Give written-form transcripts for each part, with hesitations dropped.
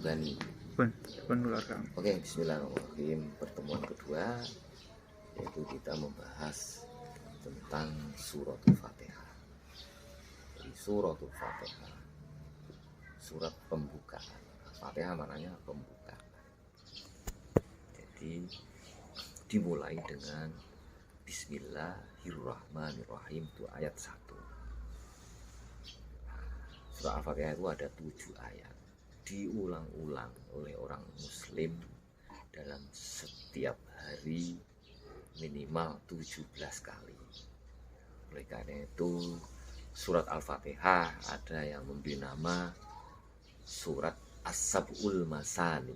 Bani. Oke, bismillahirrahmanirrahim. Pertemuan kedua yaitu kita membahas tentang suratul Fatihah. Jadi suratul Fatihah, surat pembukaan. Fatihah maknanya pembukaan. Jadi dimulai dengan Bismillahirrahmanirrahim, itu ayat 1. Surah Al-Fatihah itu ada 7 ayat. Diulang-ulang oleh orang muslim dalam setiap hari minimal 17 kali. Oleh karena itu surat Al-Fatihah ada yang memberi nama surat As-Sab'ul Masani.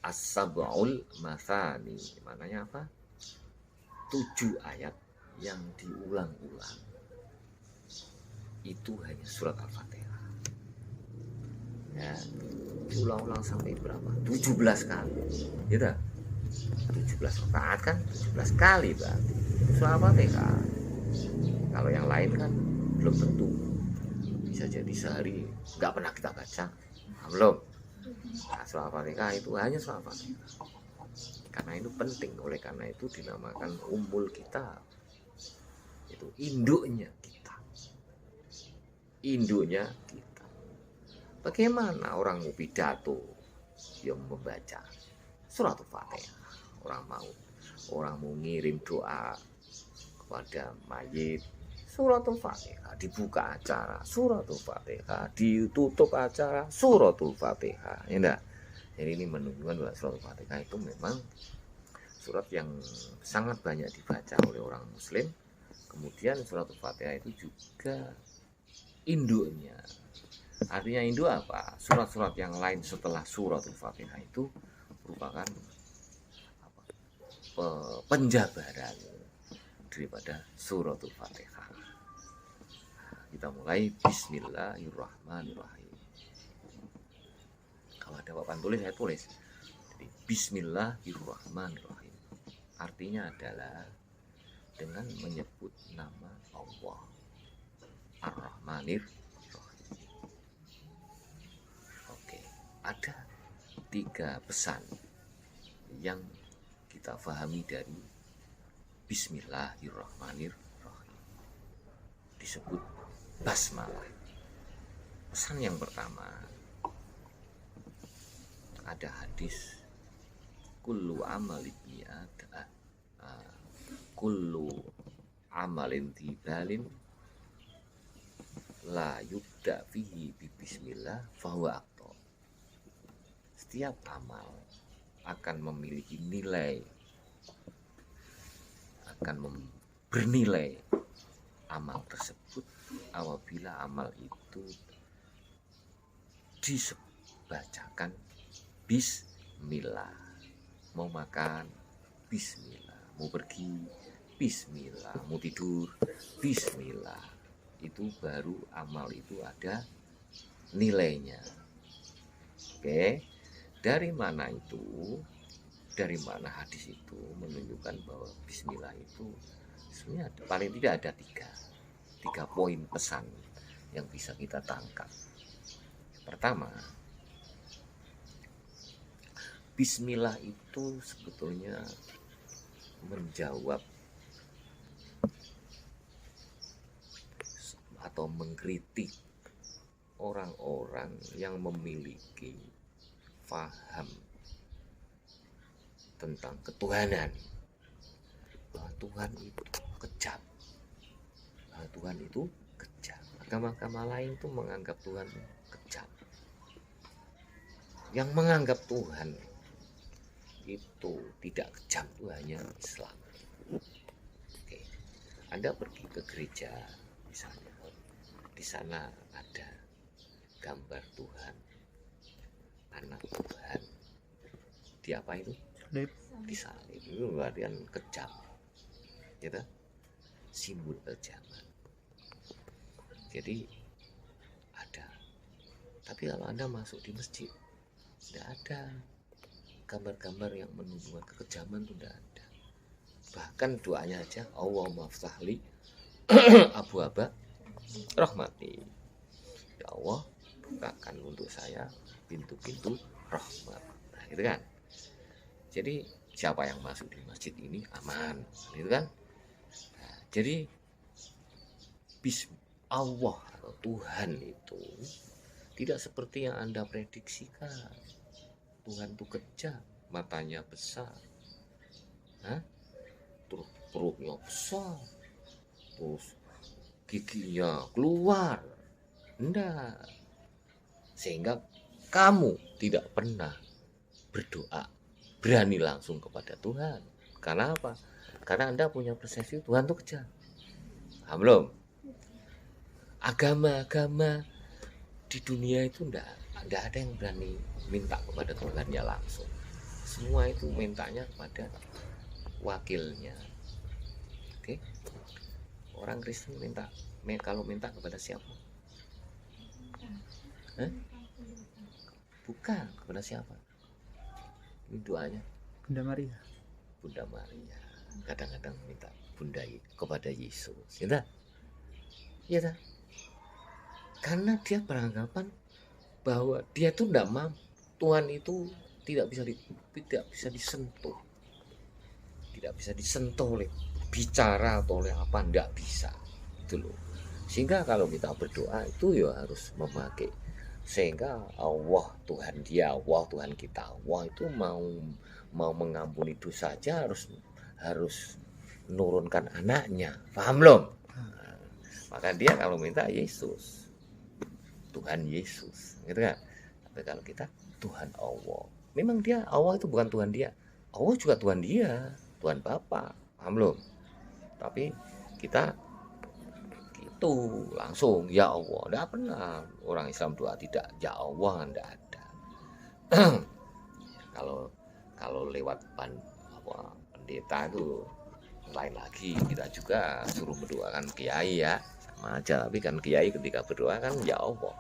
As-Sab'ul Masani maknanya apa? 7 ayat yang diulang-ulang. Itu hanya surat Al-Fatihah. Ya, diulang-ulang sampai berapa? 17 kali. Gitu. 17 rakaat kan 17 kali berarti. Surat Al-Fatihah. Kalau yang lain kan belum tentu. Bisa jadi sehari nggak pernah kita baca. Belum. Nah, surat Al-Fatihah itu hanya surat Al-Fatihah. Karena itu penting, oleh karena itu dinamakan ummul kitab. Itu induknya kita. Induknya kita. Bagaimana orang mau pidato yang membaca surat Al-Fatihah? Orang mau ngirim doa kepada mayit, surat Al-Fatihah. Dibuka acara, surat Al-Fatihah. Ditutup acara, surat Al-Fatihah. Ya enggak? Jadi ini menunjukkan bahwa surat Al-Fatihah itu memang surat yang sangat banyak dibaca oleh orang muslim. Kemudian surat Al-Fatihah itu juga induknya. Artinya induk apa? Surat-surat yang lain setelah surat Al-Fatihah itu merupakan penjabaran daripada surat Al-Fatihah. Kita mulai Bismillahirrahmanirrahim. Kalau ada papan tulis saya tulis. Jadi Bismillahirrahmanirrahim. Artinya adalah dengan menyebut nama Allah Ar-Rahmanir. Oke, ada 3 pesan yang kita pahami dari Bismillahirrahmanirrahim. Disebut basmalah. Pesan yang pertama, ada hadis kullu amalin tibalin la yubda fihi bi bismillah fahuwa aqta. Setiap amal akan memiliki nilai, bernilai amal tersebut apabila amal itu dibacakan bismillah. Mau makan bismillah, mau pergi bismillah, mau tidur bismillah. Itu baru amal itu ada nilainya. Oke, dari mana itu? Dari mana hadis itu menunjukkan bahwa bismillah itu sebenarnya paling tidak ada 3 poin pesan yang bisa kita tangkap. Pertama, bismillah itu sebetulnya menjawab atau mengkritik orang-orang yang memiliki faham tentang ketuhanan, bahwa Tuhan itu kejam, Agama-agama lain itu menganggap Tuhan kejam. Yang menganggap Tuhan itu tidak kejam itu hanya Islam. Oke. Anda pergi ke gereja misalnya, di sana ada gambar Tuhan, anak Tuhan, di apa itu? Disalib. Itu berarti kejam, gitu? Simbol kejaman. Jadi ada. Tapi kalau Anda masuk di masjid, tidak ada gambar-gambar yang menunjukkan kekejaman, itu tidak ada. Bahkan doanya aja, Allahumma ftahli abwaaba rahmati. Ya Allah, bukakan untuk saya pintu-pintu rahmat. Nah, gitu kan. Jadi siapa yang masuk di masjid ini aman, gitu kan. Nah, jadi Allah atau Tuhan itu tidak seperti yang Anda prediksikan. Tuhan itu kejam, matanya besar, terus perutnya besar, terus giginya keluar. Enggak. Sehingga kamu tidak pernah berdoa berani langsung kepada Tuhan. Karena apa? Karena Anda punya persepsi Tuhan itu kejam. Paham belum? Agama-agama di dunia itu enggak ada yang berani minta kepada Tuhannya langsung. Semua itu mintanya kepada wakilnya. Oke? Orang Kristen kalau minta kepada siapa? Bukan kepada siapa? Ini doanya Bunda Maria. Bunda Maria. Kadang-kadang minta Bunda kepada Yesus. Ya, ya, karena dia beranggapan bahwa dia tuh tidak mampu, Tuhan itu tidak bisa disentuh, tidak bisa disentuh oleh bicara atau oleh apa, tidak bisa, itu loh. Sehingga kalau kita berdoa itu ya harus memakai, sehingga Allah Tuhan Tuhan kita, Allah itu mau mengampuni dosa saja harus menurunkan anaknya, paham belum? Nah, maka dia kalau minta Yesus, Tuhan Yesus, gitu kan. Tapi kalau kita Tuhan Allah, memang dia Allah itu bukan Tuhan dia, Allah juga Tuhan dia, Tuhan Bapa, paham belum? Tapi kita itu langsung ya Allah, tidak pernah orang Islam doa tidak ya Allah, tidak ada. kalau lewat pendeta itu lain lagi, kita juga suruh mendoakan kiai ya, sama aja. Tapi kan kiai ketika berdoa kan ya Allah.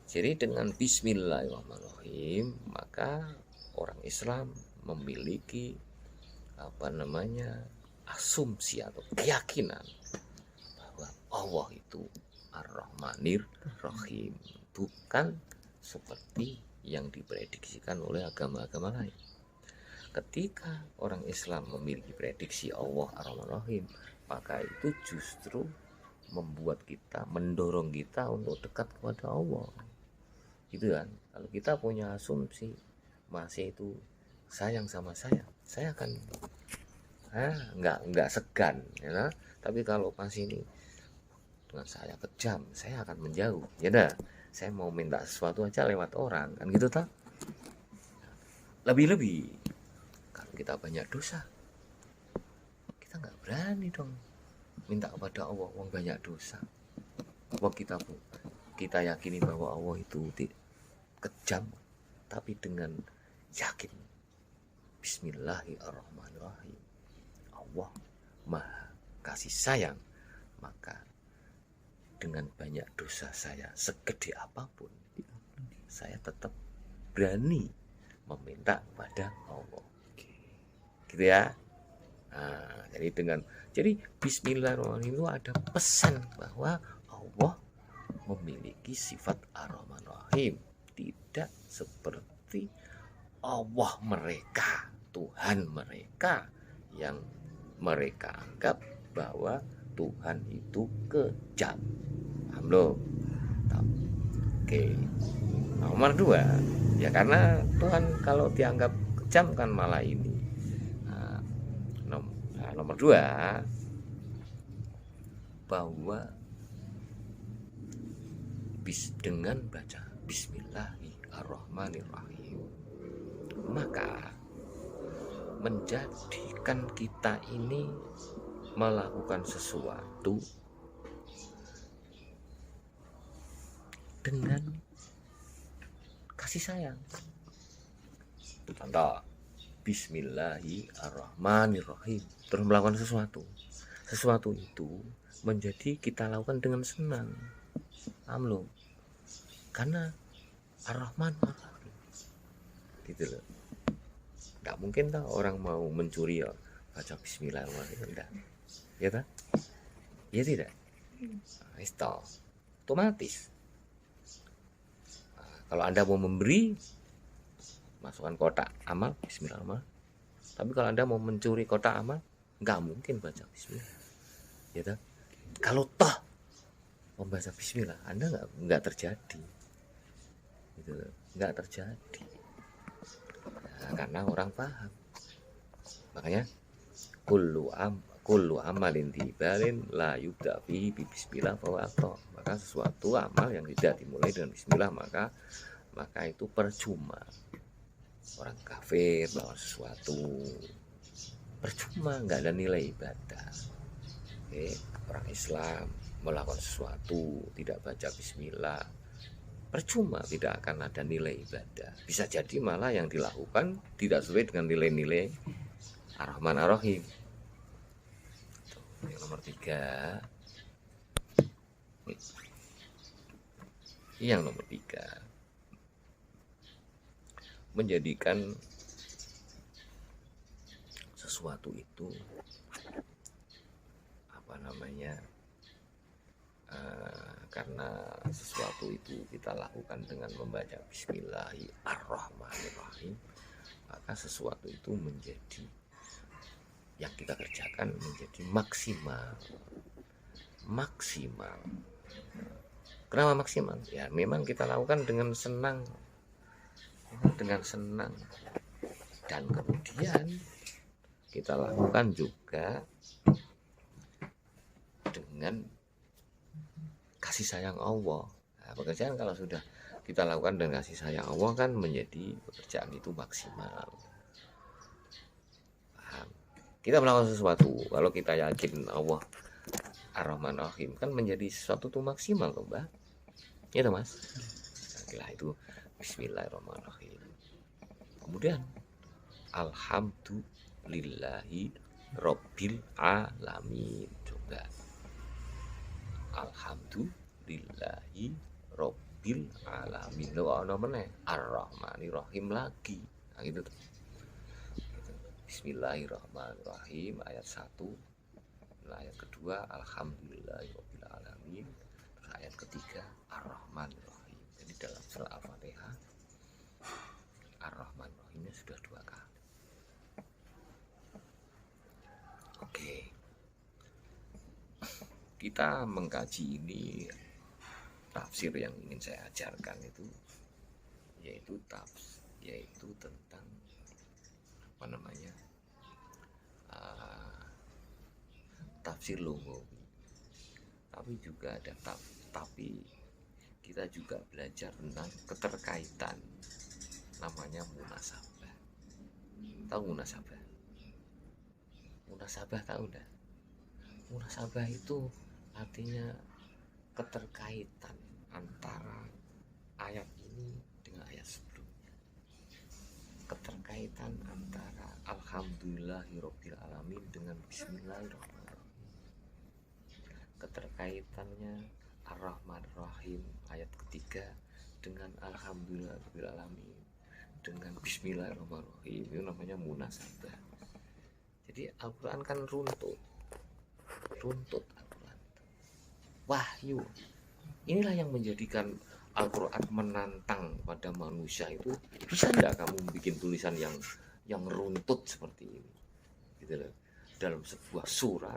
Jadi dengan Bismillahirrahmanirrahim, maka orang Islam memiliki asumsi atau keyakinan bahwa Allah itu Ar-Rahmanir Rahim, bukan seperti yang diprediksikan oleh agama-agama lain. Ketika orang Islam memiliki prediksi Allah Ar-Rahman Rahim, maka itu justru mendorong kita untuk dekat kepada Allah, gitu kan. Kalau kita punya asumsi masih itu sayang sama saya akan nggak segan, ya. Tapi kalau pas ini dengan saya kejam, saya akan menjauh, ya dah. Saya mau minta sesuatu aja lewat orang, kan gitu tak? Lebih-lebih kalau kita banyak dosa, kita nggak berani dong minta kepada Allah uang banyak dosa. Wah, kita yakini bahwa Allah itu kejam, tapi dengan yakin Bismillahirrahmanirrahim, Allah Maha kasih sayang, maka dengan banyak dosa saya segede apapun, saya tetap berani meminta kepada Allah, gitu ya. Nah, jadi Bismillahirrahmanirrahim itu ada pesan bahwa Allah memiliki sifat Ar-Rahman-Rahim, tidak seperti Allah mereka, Tuhan mereka, yang mereka anggap bahwa Tuhan itu kejam. Paham belum? Oke. Nomor 2, ya karena Tuhan kalau dianggap kejam kan malah ini. Nomor 2, bahwa dengan baca Bismillahirrahmanirrahim, maka menjadikan kita ini melakukan sesuatu dengan kasih sayang. Contoh, Bismillahirrahmanirrahim, terus melakukan sesuatu itu menjadi kita lakukan dengan senang. Amlo, karena Ar-Rahman Ar-Rahim, gitu loh. Nggak mungkin tau orang mau mencuri ya baca Bismillahirrahmanirrahim, enggak, ya tak? Ya tidak, itu otomatis Kalau Anda mau memberi, masukkan kotak amal, bismillah amal. Tapi kalau Anda mau mencuri kotak amal, nggak mungkin baca bismillah. Ya kan? Kalau toh membaca bismillah, Anda nggak terjadi. Gitu, nggak terjadi. Nah, karena orang paham. Makanya kullu amalin tibalin la yubda fi bismillah fa waqta. Maka sesuatu amal yang tidak dimulai dengan bismillah maka itu percuma. Orang kafir melakukan sesuatu percuma, nggak ada nilai ibadah. Oke, orang Islam melakukan sesuatu tidak baca bismillah percuma, tidak akan ada nilai ibadah. Bisa jadi malah yang dilakukan tidak sesuai dengan nilai-nilai Ar-Rahman Ar-Rahim. Yang nomor 3. Yang nomor 3, menjadikan sesuatu itu karena sesuatu itu kita lakukan dengan membaca Bismillahirrahmanirrahim, maka sesuatu itu menjadi, yang kita kerjakan menjadi maksimal. Kenapa maksimal? Ya memang kita lakukan dengan senang, dan kemudian kita lakukan juga dengan kasih sayang Allah. Nah, pekerjaan kalau sudah kita lakukan dengan kasih sayang Allah kan menjadi pekerjaan itu maksimal. Paham? Kita melakukan sesuatu kalau kita yakin Allah Ar-Rahman Ar-Rahim kan menjadi sesuatu itu maksimal loh, Mbak. Itu Mas. Nah, itu Bismillahirrahmanirrahim. Kemudian Alhamdulillahi Rabbil Alamin. Coba Alhamdulillahi Rabbil Alamin. Lo ana meneh Ar-Rahmanir-Rahim lagi. Nah gitu tuh. Bismillahirrahmanirrahim ayat 1. Nah, ayat kedua Alhamdulillahi Rabbil Alamin. Terus ayat ketiga Ar-Rahmanir-Rahim. Jadi dalam surah Al-Fatihah Ar-Rahmanir-Rahimnya sudah 2 kali. Oke. Kita mengkaji ini, tafsir yang ingin saya ajarkan itu yaitu tentang tafsir lughawi. Tapi juga ada tapi kita juga belajar tentang keterkaitan, namanya munasabah. Tahu munasabah? Munasabah tahu enggak? Munasabah itu artinya keterkaitan antara ayat ini dengan ayat sebelumnya. Keterkaitan antara Alhamdulillahirabbil alamin dengan Bismillahirrahmanirrahim. Keterkaitannya Ar-Rahman-Rahim ayat ketiga dengan Alhamdulillahirabbil alamin dengan Bismillahirrahmanirrahim. Itu namanya munasabah. Jadi Al-Qur'an kan runtut Al-Quran, wahyu. Inilah yang menjadikan Al-Quran menantang pada manusia itu. Bisa enggak kamu bikin tulisan yang runtut seperti ini, gitu loh, dalam sebuah surat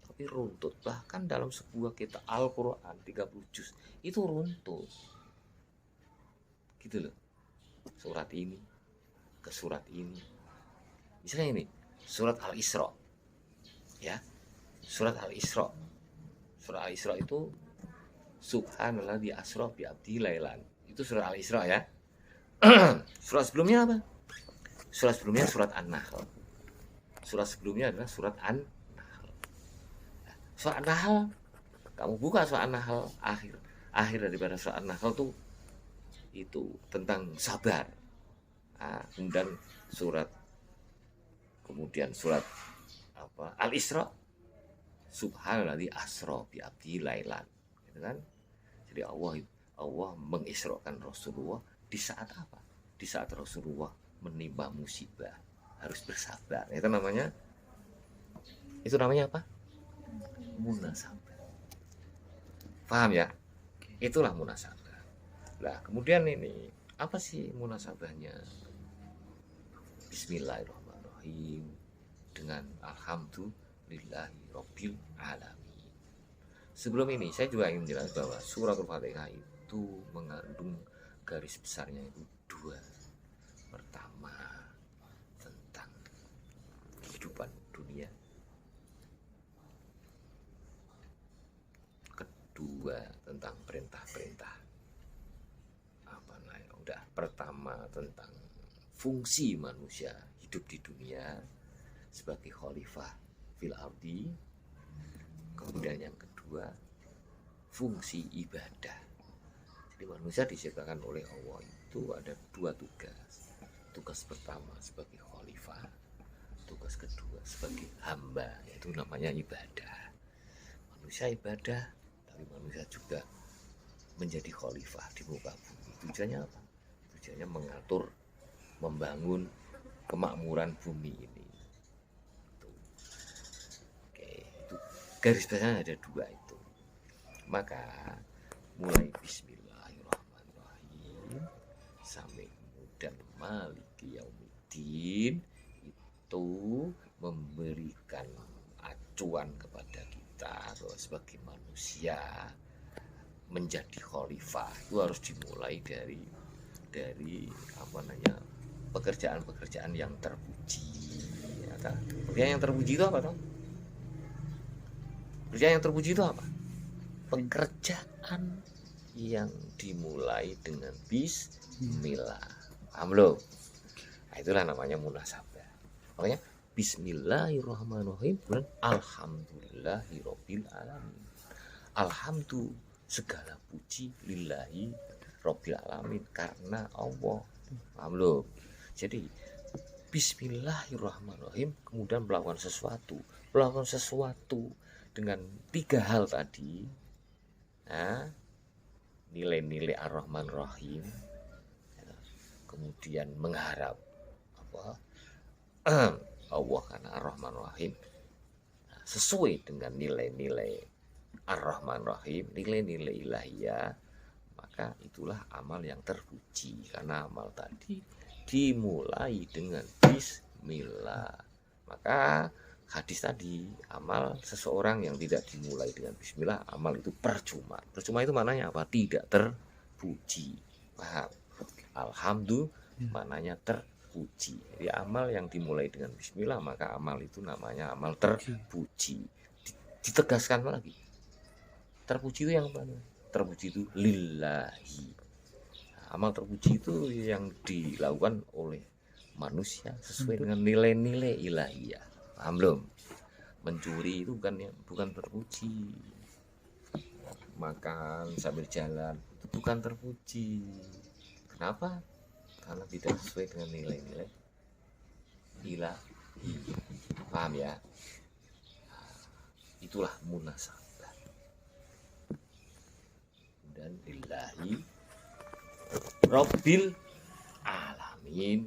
tapi runtut. Bahkan dalam sebuah kitab Al-Quran 30 juz itu runtut, gitu loh. Surat ini ke surat ini, misalnya ini surat Al-Isra, ya. Surat Al-Isra itu Subhanalladzi asra bi abdi lailan. Itu surat Al-Isra ya. Surat sebelumnya apa? Surat sebelumnya surat An-Nahl. Surat sebelumnya adalah surat An-Nahl. Surat An-Nahl, kamu buka surat An-Nahl, akhir daripada surat An-Nahl itu tentang sabar. Nah, kemudian surat Al-Isra, Subhanalladzi asra bi abdi lailan, gitu kan? Jadi Allah mengisrakan Rasulullah di saat apa? Di saat Rasulullah menimpa musibah, harus bersabar. Itu namanya apa? Munasabah. Paham ya? Itulah munasabah. Nah, kemudian ini apa sih munasabahnya Bismillahirrahmanirrahim dengan Alhamdulillahi Rabbil Alamin? Sebelum ini saya juga ingin jelaskan bahwa suratul Fatihah itu mengandung garis besarnya itu dua. Pertama, tentang kehidupan dunia. Kedua, tentang perintah-perintah. Apa namanya? Udah, pertama tentang fungsi manusia hidup di dunia sebagai khalifah fil ardi. Kemudian yang kedua, fungsi ibadah. Jadi manusia diciptakan oleh Allah itu ada dua tugas. Tugas pertama sebagai khalifah, tugas kedua sebagai hamba, yaitu namanya ibadah. Manusia ibadah, tapi manusia juga menjadi khalifah di muka bumi. Tujuannya apa? Tujuannya mengatur, membangun kemakmuran bumi ini. Oke, itu garis besarnya ada dua itu. Maka mulai Bismillahirrahmanirrahim sampai kemudian Maliki Yaumiddin itu memberikan acuan kepada kita bahwa sebagai manusia menjadi khalifah itu harus dimulai dari apa namanya, pekerjaan-pekerjaan yang terpuji. Pekerjaan yang terpuji itu apa toh? Pekerjaan yang terpuji itu apa? Pekerjaan yang dimulai dengan bismillah. Paham belum? Nah, itulah namanya munasabah. Makanya Bismillahirrahmanirrahim dan Alhamdulillahirabbil alamin. Alhamdulillah, segala puji lillahi rabbil alamin, karena Allah. Paham belum? Jadi Bismillahirrahmanirrahim kemudian melakukan sesuatu dengan tiga hal tadi. Nah, nilai-nilai Ar-Rahman Rahim, kemudian mengharap apa Allah karena Ar-Rahman Rahim, sesuai dengan nilai-nilai Ar-Rahman Rahim, nilai-nilai ilahiyah, maka itulah amal yang terpuji, karena amal tadi dimulai dengan bismillah. Maka hadis tadi, amal seseorang yang tidak dimulai dengan bismillah, amal itu percuma. Percuma itu maknanya apa? Tidak terpuji. Paham? Alhamdulillah maknanya terpuji. Jadi amal yang dimulai dengan bismillah, maka amal itu namanya amal terpuji. Ditegaskan lagi, terpuji itu yang mana? Terpuji itu lillahi. Amal terpuji itu yang dilakukan oleh manusia sesuai dengan nilai-nilai ilahiyah. Paham belum? Mencuri itu bukan terpuji. Makan sambil jalan itu bukan terpuji. Kenapa? Karena tidak sesuai dengan nilai-nilai ilahi. Paham ya? Itulah munasabah. Dan lillahi Rabbil alamin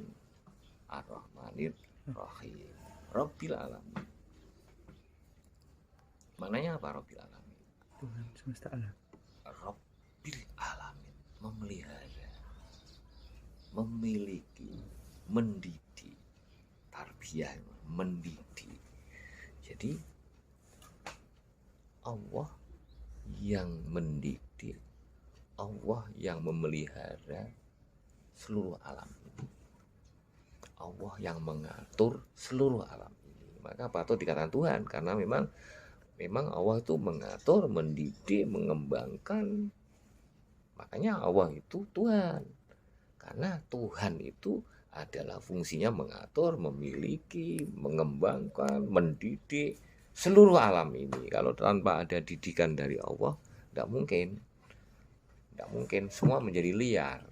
Ar-Rahmanir Rahim. Rabbil alamin. Maknanya apa Rabbil alamin? Tuhan semesta alam. Rabbil alamin, memelihara, memiliki, mendidik. Tarbiyah, mendidik. Jadi Allah yang mendidik, Allah yang memelihara seluruh alam ini, Allah yang mengatur seluruh alam ini. Maka patut dikatakan Tuhan, karena memang Allah itu mengatur, mendidik, mengembangkan. Makanya Allah itu Tuhan, karena Tuhan itu adalah fungsinya mengatur, memiliki, mengembangkan, mendidik seluruh alam ini. Kalau tanpa ada didikan dari Allah, tidak mungkin semua menjadi liar,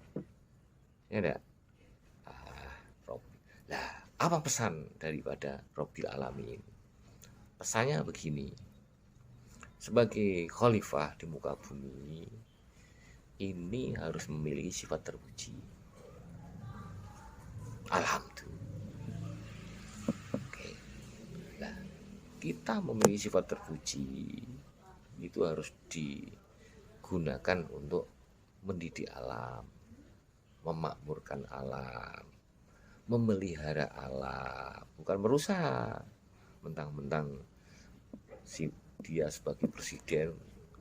ya enggak? Nah, apa pesan daripada Rabbil Alamin? Pesannya begini: sebagai khalifah di muka bumi ini harus memiliki sifat terpuji. Alhamdulillah. Oke. Nah, kita memiliki sifat terpuji itu harus digunakan untuk mendidik alam, memakmurkan alam, memelihara alam, bukan merusak. Mentang-mentang si dia sebagai presiden,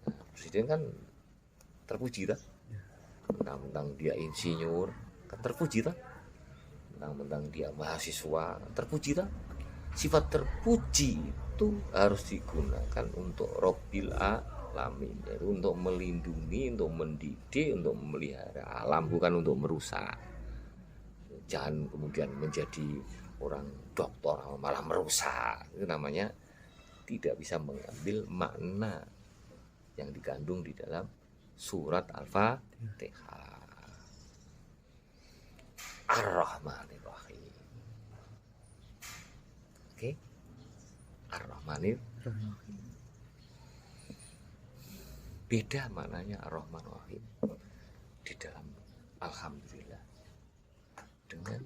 nah, presiden kan terpuji tak? Mentang-mentang dia insinyur kan terpuji tak? Mentang-mentang dia mahasiswa terpuji tak? Sifat terpuji itu harus digunakan untuk Robbil Alamin, yaitu untuk melindungi, untuk mendidik, untuk memelihara alam, bukan untuk merusak. Jangan kemudian menjadi orang doktor malah merusak. Itu namanya tidak bisa mengambil makna yang dikandung di dalam surat Al-Fatihah. Ar-Rahmanir-Rahim. Oke. Ar-Rahmanir-Rahim. Beda maknanya Ar-Rahman-Rahim di dalam Alhamdulillah dengan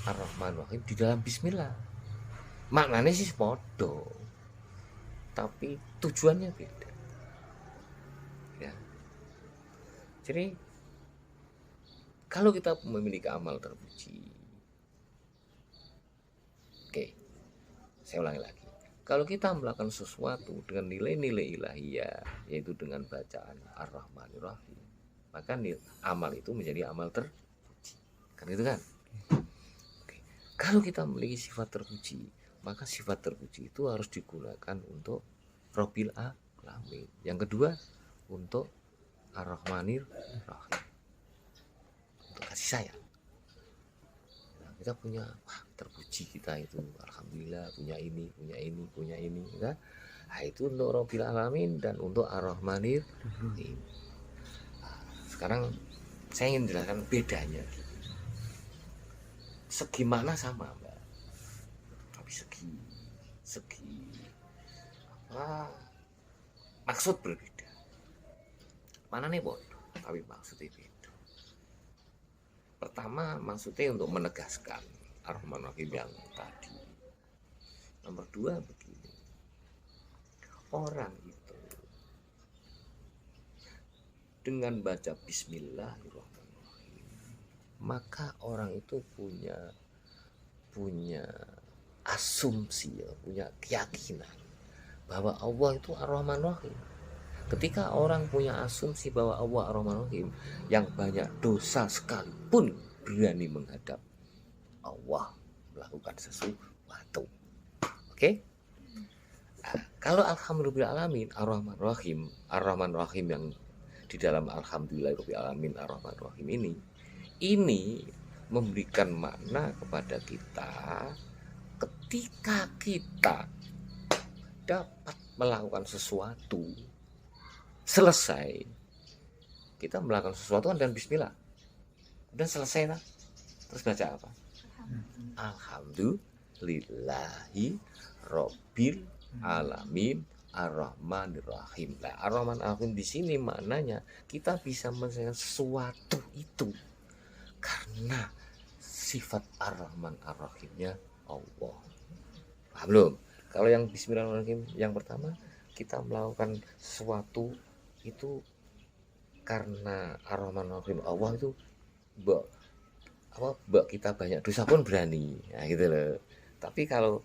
Ar-Rahman-Rahim di dalam Bismillah. Maknanya sih podo, tapi tujuannya beda. Ya. Jadi kalau kita memiliki amal terpuji, oke, saya ulangi lagi. Kalau kita melakukan sesuatu dengan nilai-nilai ilahiyah, yaitu dengan bacaan Ar-Rahmanir-Rahim, maka amal itu menjadi amal terpuji. Kan itu kan? Oke. Kalau kita memiliki sifat terpuji, maka sifat terpuji itu harus digunakan untuk Robbil Alamin. Yang kedua, untuk Ar-Rahmanir-Rahim, untuk kasih sayang. Nah, kita punya, wah, terpuji kita itu, alhamdulillah punya ini, kan? Nah, itu untuk Robbil Alamin dan untuk Ar-Rahmanir-Rahim. Nah, sekarang saya ingin jelaskan bedanya. Segi makna sama, Mbak, tapi segi apa, maksud berbeda. Mana nih bodoh, tapi maksudnya beda. Pertama, maksudnya untuk menegaskan Ar-Rahman-Rahim yang tadi. Nomor dua begini, orang itu dengan baca Bismillahirrahmanirrahim, maka orang itu punya asumsi, ya, punya keyakinan bahwa Allah itu Ar-Rahman-Rahim. Ketika orang punya asumsi bahwa Allah Ar-Rahman-Rahim, yang banyak dosa sekalipun berani menghadap Allah melakukan sesuatu. Oke? Nah, kalau Alhamdulillah Alamin Ar-Rahman-Rahim, Ar-Rahman-Rahim yang di dalam Alhamdulillahirabbil alamin Ar-Rahman-Rahim ini memberikan makna kepada kita ketika kita dapat melakukan sesuatu, selesai kita melakukan sesuatu dan Bismillah, dan selesai lah, terus baca apa? Alhamdulillahi Rabbil Alamin Ar-Rahmanir-Rahim. Nah, Ar-Rahman-Ar-Rahim di sini maknanya kita bisa menyelesaikan sesuatu itu karena sifat Ar-Rahman Ar-Rahimnya Allah. Paham belum? Kalau yang Bismillahirrahmanirrahim yang pertama, kita melakukan sesuatu itu karena Ar-Rahman Ar-Rahim Allah itu mbak kita banyak dosa pun berani, nah gitu loh. Tapi kalau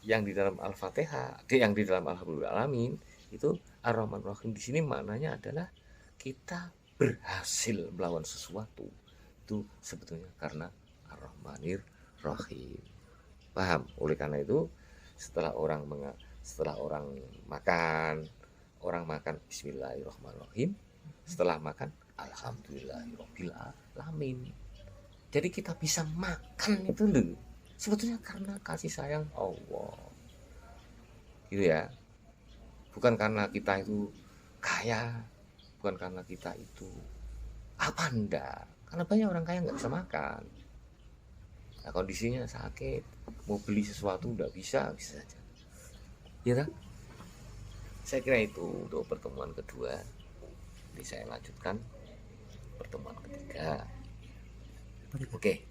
yang di dalam Al-Fatihah, yang di dalam Alhamdulillah Alamin itu Ar-Rahman Ar-Rahim di sini maknanya adalah kita berhasil melawan sesuatu itu sebetulnya karena Ar-Rahmanir Rahim. Paham? Oleh karena itu setelah orang makan Bismillahirrahmanirrahim, setelah makan Alhamdulillahirabbil alamin. Jadi kita bisa makan itu loh sebetulnya karena kasih sayang Allah, gitu ya. Bukan karena kita itu kaya, bukan karena kita itu apa, enggak. Karena banyak orang kaya nggak bisa makan. Nah, kondisinya sakit, mau beli sesuatu nggak bisa saja. Ya kan? Saya kira itu untuk pertemuan kedua. Jadi saya lanjutkan pertemuan ketiga. Oke.